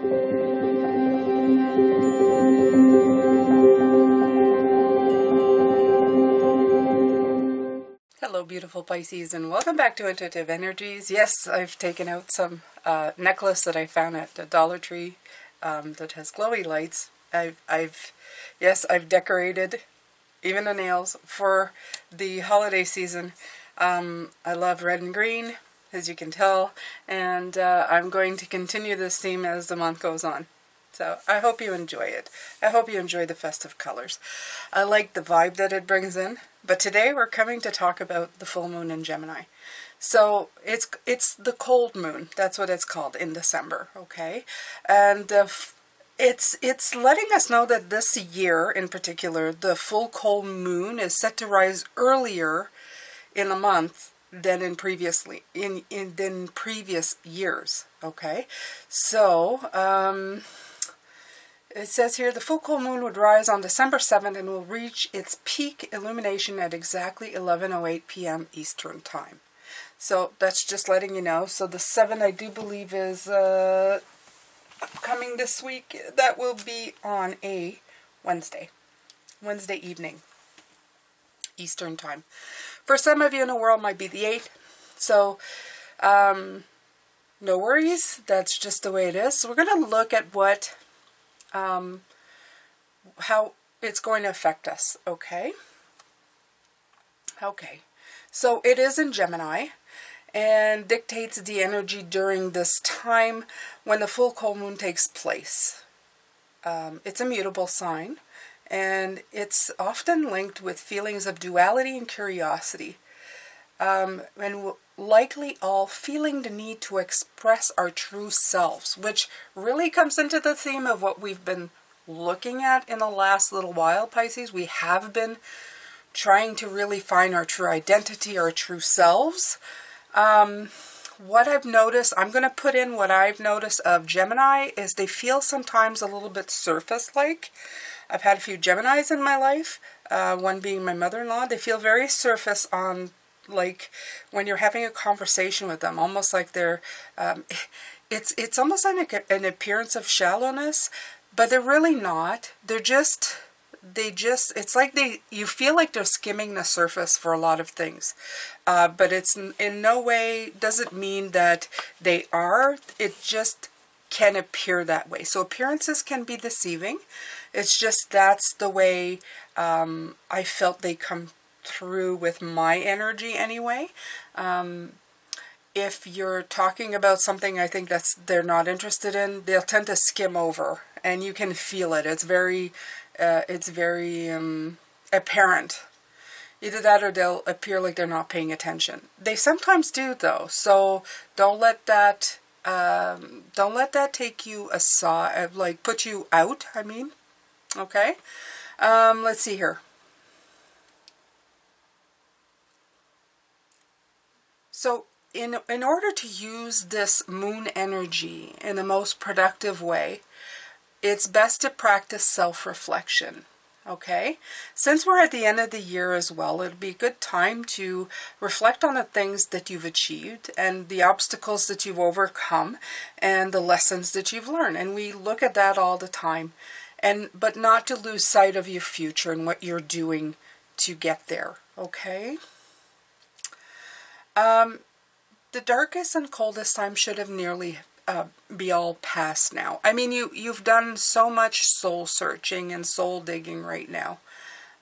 Hello beautiful Pisces, and welcome back to Intuitive Energies. Yes, I've taken out some necklace that I found at the Dollar Tree that has glowy lights. I've decorated even the nails for the holiday season. I love red and green, as you can tell, and I'm going to continue this theme as the month goes on. So I hope you enjoy it. I hope you enjoy the festive colors. I like the vibe that it brings in. But today we're coming to talk about the full moon in Gemini. So it's the cold moon. That's what it's called in December. Okay, and it's letting us know that this year in particular, the full cold moon is set to rise earlier in the month than in previous years. Okay, so it says here the full cold moon would rise on December 7th and will reach its peak illumination at exactly 11:08 p.m. Eastern Time. So that's just letting you know. So the 7th, I do believe, is coming this week. That will be on a Wednesday evening, Eastern Time. For some of you in the world, might be the 8th. So no worries. That's just the way it is. So we're going to look at what how it's going to affect us. Okay, so it is in Gemini and dictates the energy during this time when the full cold moon takes place. It's a mutable sign, and it's often linked with feelings of duality and curiosity, and we'll likely all feeling the need to express our true selves, which really comes into the theme of what we've been looking at in the last little while, Pisces. We have been trying to really find our true identity, our true selves. What I've noticed, I'm going to put in what I've noticed of Gemini, is they feel sometimes a little bit surface-like. I've had a few Geminis in my life, one being my mother-in-law. They feel very surface on, like when you're having a conversation with them, almost like they're, it's almost like an appearance of shallowness, but they're really not. It's like you feel like they're skimming the surface for a lot of things. But it's in no way, doesn't mean that they are. It just can appear that way. So appearances can be deceiving. It's just that's the way I felt they come through with my energy anyway. If you're talking about something I think they're not interested in, they'll tend to skim over, and you can feel it. It's very apparent. Either that or they'll appear like they're not paying attention. They sometimes do though, so don't let that take you aside, like put you out, I mean. Okay? Let's see here. So in order to use this moon energy in the most productive way, it's best to practice self-reflection. Okay? Since we're at the end of the year as well, it'll be a good time to reflect on the things that you've achieved and the obstacles that you've overcome and the lessons that you've learned. And we look at that all the time. But not to lose sight of your future and what you're doing to get there. Okay? The darkest and coldest time should have nearly be all past now. I mean, you've done so much soul searching and soul digging right now.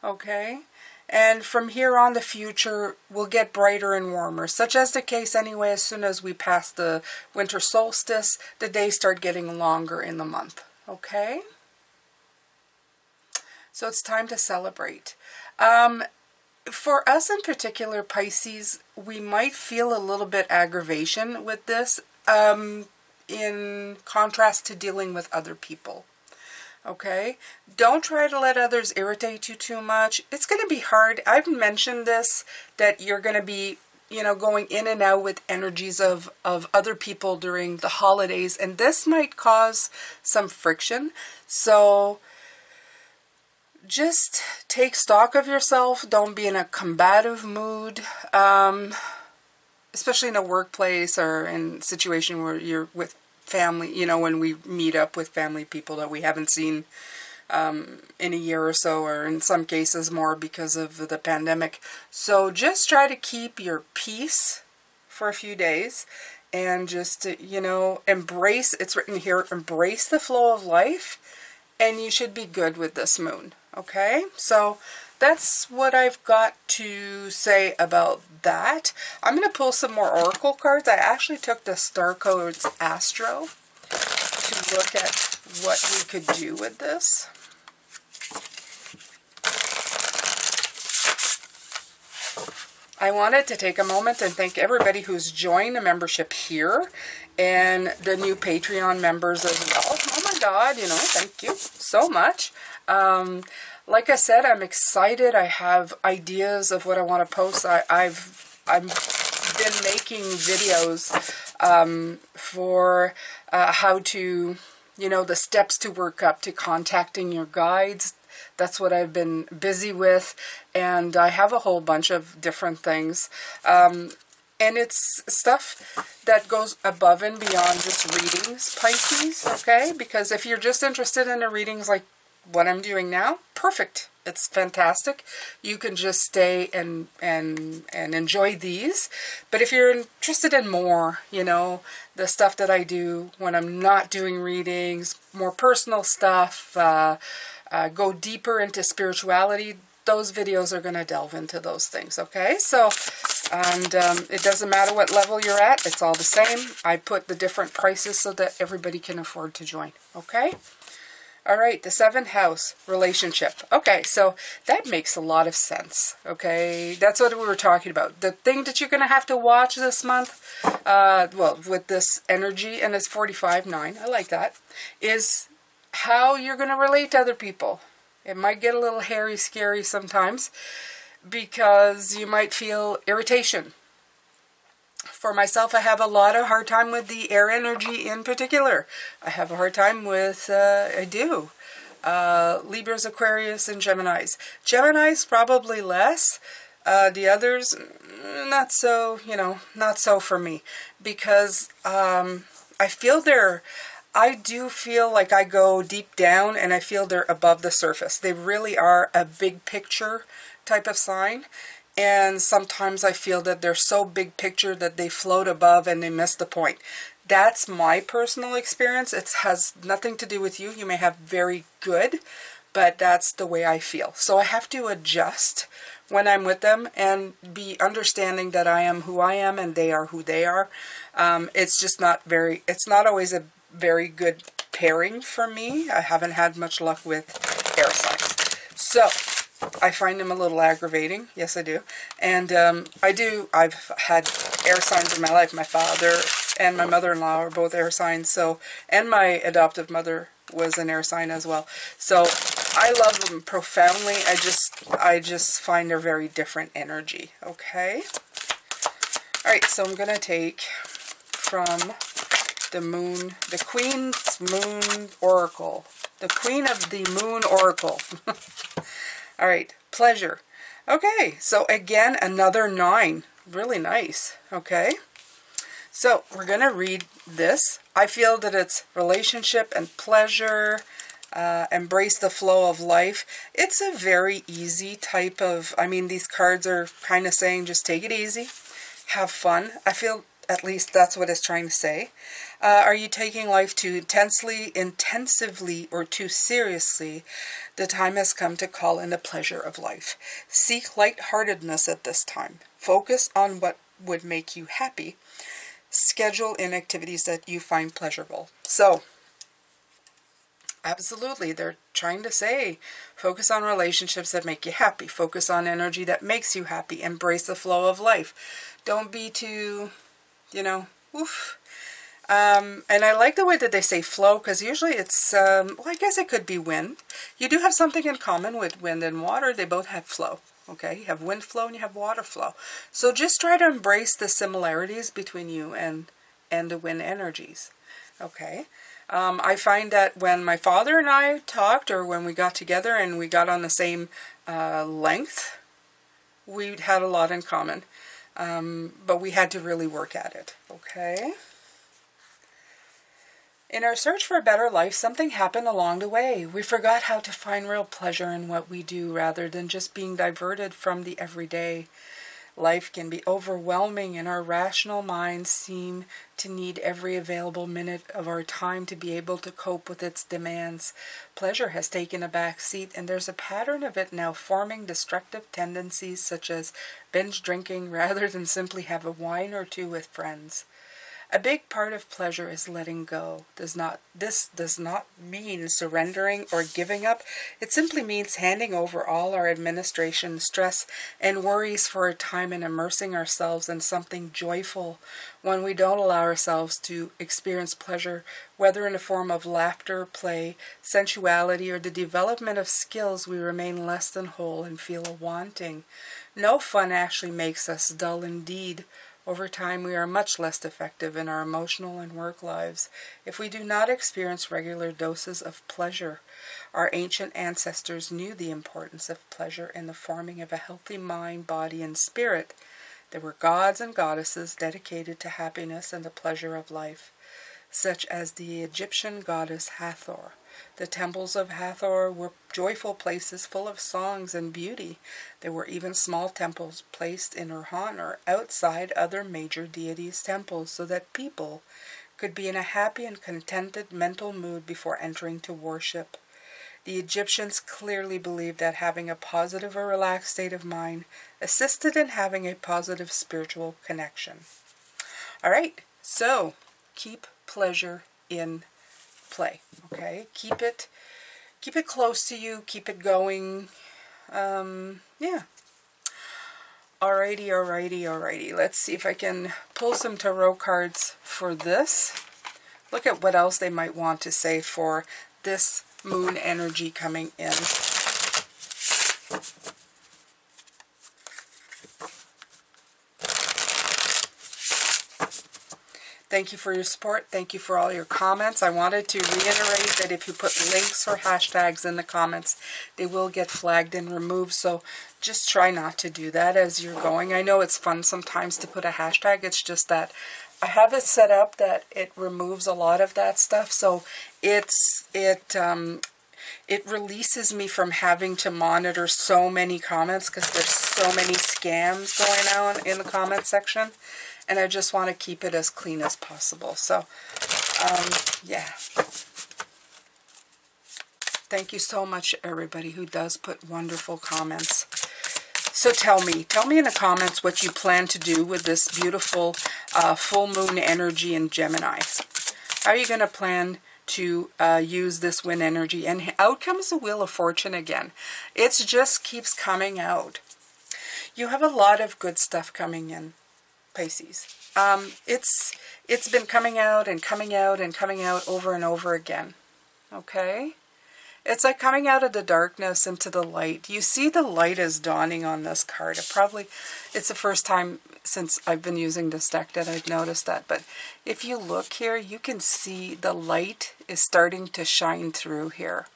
Okay? And from here on, the future will get brighter and warmer, such as the case anyway. As soon as we pass the winter solstice, the days start getting longer in the month. Okay? So it's time to celebrate. For us in particular, Pisces, we might feel a little bit aggravation with this in contrast to dealing with other people. Okay? Don't try to let others irritate you too much. It's going to be hard. I've mentioned this, that you're going to be, going in and out with energies of other people during the holidays, and this might cause some friction. So just take stock of yourself. Don't be in a combative mood, especially in a workplace or in a situation where you're with family, you know, when we meet up with family people that we haven't seen in a year or so, or in some cases more because of the pandemic. So just try to keep your peace for a few days and just, you know, embrace, it's written here, embrace the flow of life, and you should be good with this moon. Okay, so that's what I've got to say about that. I'm going to pull some more oracle cards. I actually took the Star Codes Astro to look at what we could do with this. I wanted to take a moment and thank everybody who's joined the membership here and the new Patreon members as well. Oh my God, you know, thank you so much. Like I said, I'm excited. I have ideas of what I want to post. I've been making videos for how to, you know, the steps to work up to contacting your guides. That's what I've been busy with, and I have a whole bunch of different things. And it's stuff that goes above and beyond just readings, Pisces, okay? Because if you're just interested in the readings like what I'm doing now, perfect. It's fantastic. You can just stay and enjoy these. But if you're interested in more, you know, the stuff that I do when I'm not doing readings, more personal stuff, go deeper into spirituality, those videos are going to delve into those things, okay? So, and it doesn't matter what level you're at, it's all the same. I put the different prices so that everybody can afford to join, okay? All right, the 7th house, relationship. Okay, so that makes a lot of sense, okay? That's what we were talking about. The thing that you're going to have to watch this month, well, with this energy, and it's 45-9, I like that, is how you're going to relate to other people. It might get a little hairy, scary sometimes because you might feel irritation. For myself, I have a lot of hard time with the air energy in particular. I have a hard time with, Libras, Aquarius, and Geminis. Geminis probably less. The others, not so, you know, not so for me. Because I do feel like I go deep down and I feel they're above the surface. They really are a big picture type of sign. And sometimes I feel that they're so big picture that they float above and they miss the point. That's my personal experience. It has nothing to do with you. You may have very good, but that's the way I feel. So I have to adjust when I'm with them and be understanding that I am who I am and they are who they are. It's just not very, it's not always a very good pairing for me. I haven't had much luck with air signs. So I find them a little aggravating. Yes, I do. And I've had air signs in my life. My father and my mother-in-law are both air signs. So, and my adoptive mother was an air sign as well. So I love them profoundly. I just find they're very different energy. Okay. All right. So I'm going to take from the moon, the Queen's Moon Oracle. The Queen of the Moon Oracle. All right, pleasure. Okay, so again, another 9. Really nice, okay? So we're going to read this. I feel that it's relationship and pleasure, embrace the flow of life. It's a very easy type of, I mean, these cards are kind of saying just take it easy, have fun. I feel at least that's what it's trying to say. Are you taking life too intensively, or too seriously? The time has come to call in the pleasure of life. Seek lightheartedness at this time. Focus on what would make you happy. Schedule in activities that you find pleasurable. So, absolutely, they're trying to say, focus on relationships that make you happy. Focus on energy that makes you happy. Embrace the flow of life. Don't be too, you know, oof. And I like the way that they say flow, because usually it's, well, I guess it could be wind. You do have something in common with wind and water. They both have flow, okay? You have wind flow and you have water flow. So just try to embrace the similarities between you and the wind energies, okay? I find that when my father and I talked, or when we got together and we got on the same length, we had a lot in common. But we had to really work at it, okay? In our search for a better life, something happened along the way. We forgot how to find real pleasure in what we do rather than just being diverted from the everyday. Life can be overwhelming, and our rational minds seem to need every available minute of our time to be able to cope with its demands. Pleasure has taken a back seat, and there's a pattern of it now forming destructive tendencies such as binge drinking rather than simply have a wine or two with friends. A big part of pleasure is letting go. This does not mean surrendering or giving up. It simply means handing over all our administration, stress, and worries for a time and immersing ourselves in something joyful. When we don't allow ourselves to experience pleasure, whether in the form of laughter, play, sensuality, or the development of skills, we remain less than whole and feel a wanting. No fun actually makes us dull indeed. Over time, we are much less effective in our emotional and work lives if we do not experience regular doses of pleasure. Our ancient ancestors knew the importance of pleasure in the forming of a healthy mind, body, and spirit. There were gods and goddesses dedicated to happiness and the pleasure of life, such as the Egyptian goddess Hathor. The temples of Hathor were joyful places full of songs and beauty. There were even small temples placed in her honor outside other major deities' temples so that people could be in a happy and contented mental mood before entering to worship. The Egyptians clearly believed that having a positive or relaxed state of mind assisted in having a positive spiritual connection. All right, so keep pleasure in play. Okay, keep it close to you, keep it going. Yeah. Alrighty. Let's see if I can pull some tarot cards for this. Look at what else they might want to say for this moon energy coming in. Thank you for your support. Thank you for all your comments. I wanted to reiterate that if you put links or hashtags in the comments, they will get flagged and removed. So just try not to do that as you're going. I know it's fun sometimes to put a hashtag. It's just that I have it set up that it removes a lot of that stuff. So it releases me from having to monitor so many comments because there's so many scams going on in the comment section. And I just want to keep it as clean as possible. So, yeah. Thank you so much, everybody who does put wonderful comments. So tell me in the comments what you plan to do with this beautiful full moon energy in Gemini. How are you going to plan to use this wind energy? And out comes the Wheel of Fortune again. It just keeps coming out. You have a lot of good stuff coming in, Pisces. It's been coming out and coming out and coming out over and over again. Okay? It's like coming out of the darkness into the light. You see the light is dawning on this card. It's the first time since I've been using this deck that I've noticed that. But if you look here, you can see the light is starting to shine through here.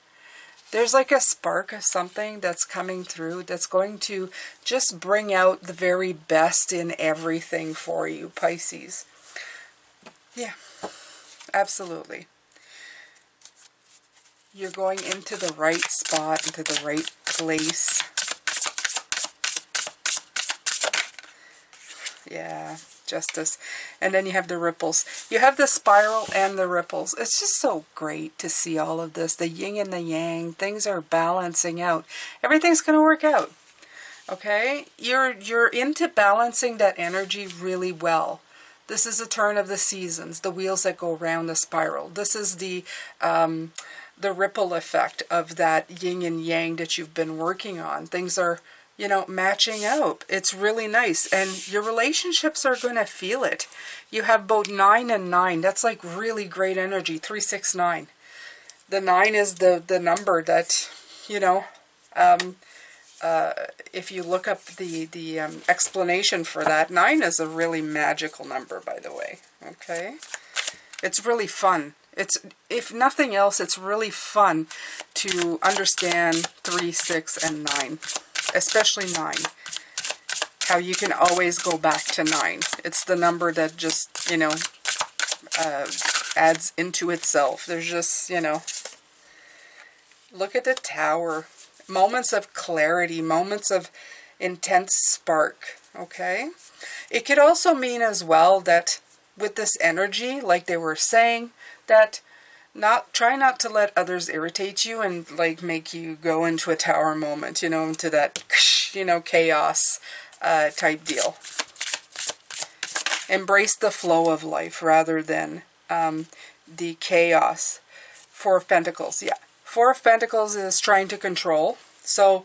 There's like a spark of something that's coming through that's going to just bring out the very best in everything for you, Pisces. Yeah, absolutely. You're going into the right spot, into the right place. Yeah, Justice. And then you have the ripples. You have the spiral and the ripples. It's just so great to see all of this. The yin and the yang. Things are balancing out. Everything's going to work out. Okay? You're into balancing that energy really well. This is the turn of the seasons. The wheels that go around the spiral. This is the ripple effect of that yin and yang that you've been working on. Things are, you know, matching out. It's really nice. And your relationships are going to feel it. You have both 9 and 9. That's like really great energy. 3, 6, 9. The 9 is the number that, you know, if you look up the explanation for that, 9 is a really magical number, by the way. Okay? It's really fun. It's, if nothing else, it's really fun to understand 3, 6, and 9. Especially 9. How you can always go back to 9. It's the number that just, you know, adds into itself. There's just, you know, look at the Tower. Moments of clarity, moments of intense spark, okay? It could also mean as well that with this energy, like they were saying, that try not to let others irritate you and like make you go into a Tower moment, you know, into that, you know, chaos type deal. Embrace the flow of life rather than the chaos. Four of Pentacles, yeah. Four of Pentacles is trying to control. So,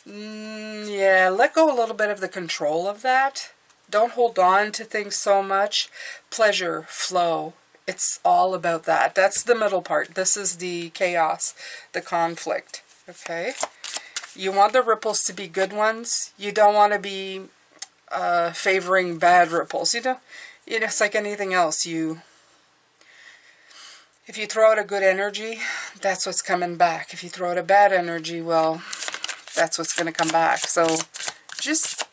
yeah, let go a little bit of the control of that. Don't hold on to things so much. Pleasure, flow. It's all about that. That's the middle part. This is the chaos, the conflict, okay? You want the ripples to be good ones. You don't want to be favoring bad ripples. You know, it's like anything else. If you throw out a good energy, that's what's coming back. If you throw out a bad energy, well, that's what's going to come back. So just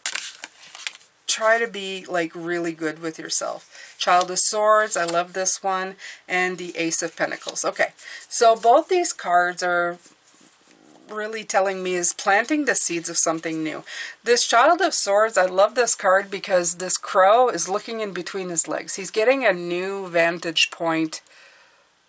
try to be like really good with yourself. Child of Swords, I love this one, and the Ace of Pentacles. Okay, so both these cards are really telling me is planting the seeds of something new. This Child of Swords, I love this card because this crow is looking in between his legs. He's getting a new vantage point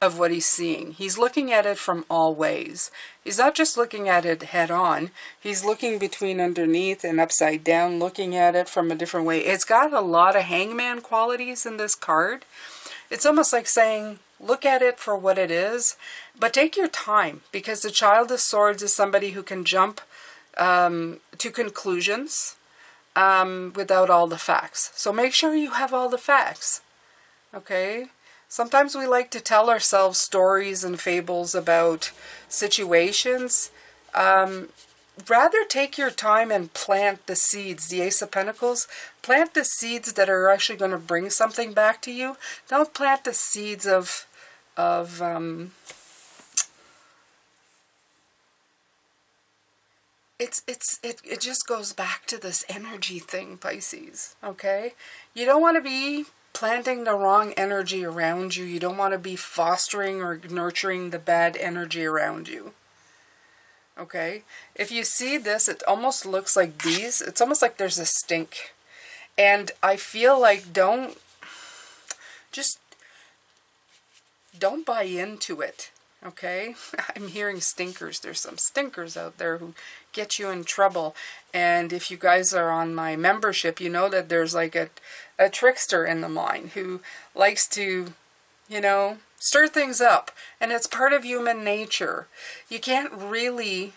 of what he's seeing. He's looking at it from all ways. He's not just looking at it head on. He's looking between underneath and upside down, looking at it from a different way. It's got a lot of hangman qualities in this card. It's almost like saying, look at it for what it is, but take your time, because the Child of Swords is somebody who can jump to conclusions without all the facts. So make sure you have all the facts, okay? Sometimes we like to tell ourselves stories and fables about situations. Rather take your time and plant the seeds. The Ace of Pentacles, plant the seeds that are actually going to bring something back to you. Don't plant the seeds of it just goes back to this energy thing, Pisces, okay? You don't want to be planting the wrong energy around you. You don't want to be fostering or nurturing the bad energy around you. Okay? If you see this, it almost looks like bees. It's almost like there's a stink. And I feel like don't buy into it. Okay? I'm hearing stinkers. There's some stinkers out there who get you in trouble. And if you guys are on my membership, you know that there's like a trickster in the mind who likes to, you know, stir things up. And it's part of human nature. You can't really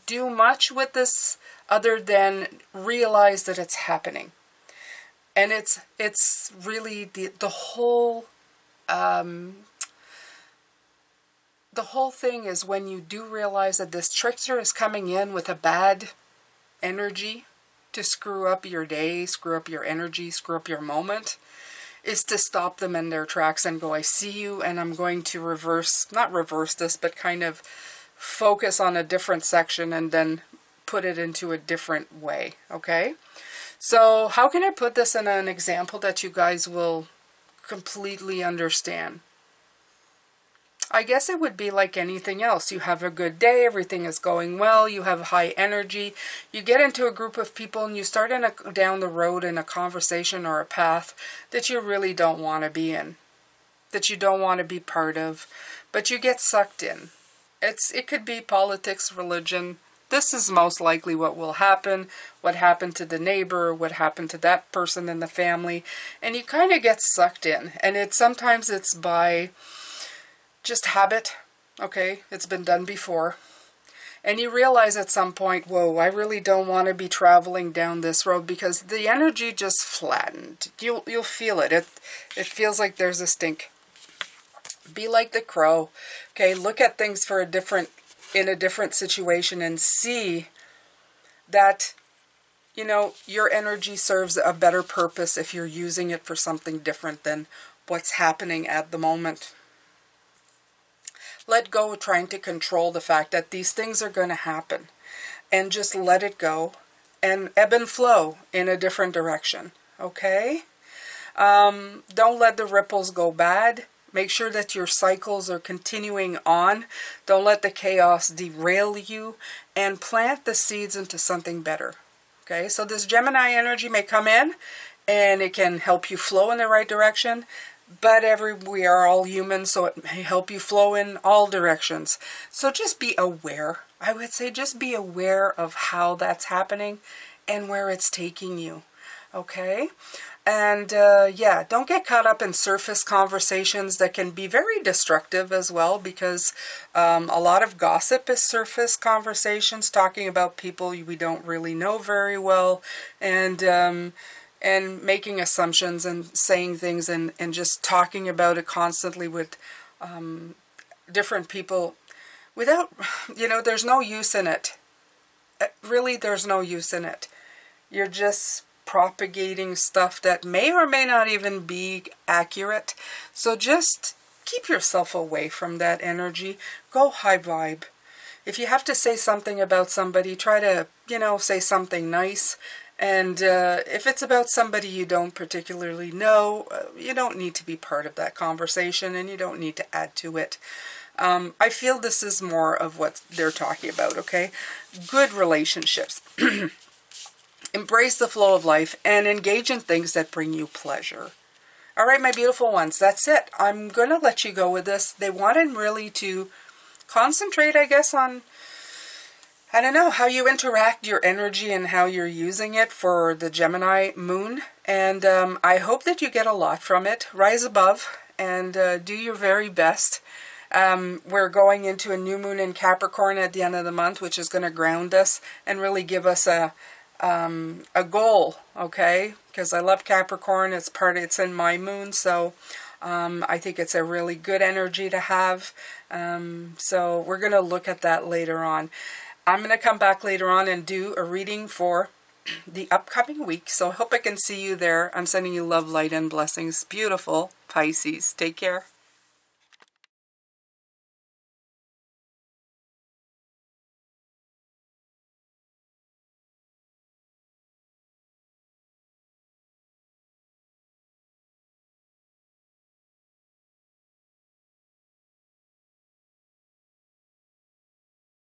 do much with this other than realize that it's happening. And it's really the whole thing is when you do realize that this trickster is coming in with a bad energy to screw up your day, screw up your energy, screw up your moment, is to stop them in their tracks and go, I see you, and I'm going to not reverse this, but kind of focus on a different section and then put it into a different way, okay? So how can I put this in an example that you guys will completely understand? I guess it would be like anything else. You have a good day, everything is going well, you have high energy, you get into a group of people and you start down the road in a conversation or a path that you really don't want to be in, that you don't want to be part of, but you get sucked in. It could be politics, religion. This is most likely what will happen, what happened to the neighbor, what happened to that person in the family, and you kind of get sucked in. And sometimes it's by just habit, okay? It's been done before. And you realize at some point, whoa, I really don't want to be traveling down this road because the energy just flattened. You'll feel it. It feels like there's a stink. Be like the crow, okay? Look at things in a different situation and see that, you know, your energy serves a better purpose if you're using it for something different than what's happening at the moment. Let go of trying to control the fact that these things are going to happen, and just let it go and ebb and flow in a different direction, okay? Don't let the ripples go bad. Make sure that your cycles are continuing on. Don't let the chaos derail you, and plant the seeds into something better. Okay, so this Gemini energy may come in and it can help you flow in the right direction, but we are all human, so it may help you flow in all directions. So just be aware. I would say just be aware of how that's happening and where it's taking you. Okay? And yeah, don't get caught up in surface conversations that can be very destructive as well, because a lot of gossip is surface conversations talking about people we don't really know very well, and making assumptions and saying things and just talking about it constantly with different people without, there's no use in it. Really, there's no use in it. You're just propagating stuff that may or may not even be accurate. So just keep yourself away from that energy. Go high vibe. If you have to say something about somebody, try to, say something nice. And if it's about somebody you don't particularly know, you don't need to be part of that conversation, and you don't need to add to it. I feel this is more of what they're talking about, okay? Good relationships. Embrace the flow of life and engage in things that bring you pleasure. All right, my beautiful ones, that's it. I'm going to let you go with this. They wanted really to concentrate, I guess, on, I don't know, how you interact your energy and how you're using it for the Gemini moon. And I hope that you get a lot from it. Rise above and do your very best. We're going into a new moon in Capricorn at the end of the month, which is going to ground us and really give us a goal, okay? Because I love Capricorn. It's in my moon, so I think it's a really good energy to have. So we're going to look at that later on. I'm going to come back later on and do a reading for the upcoming week. So I hope I can see you there. I'm sending you love, light, and blessings. Beautiful Pisces. Take care.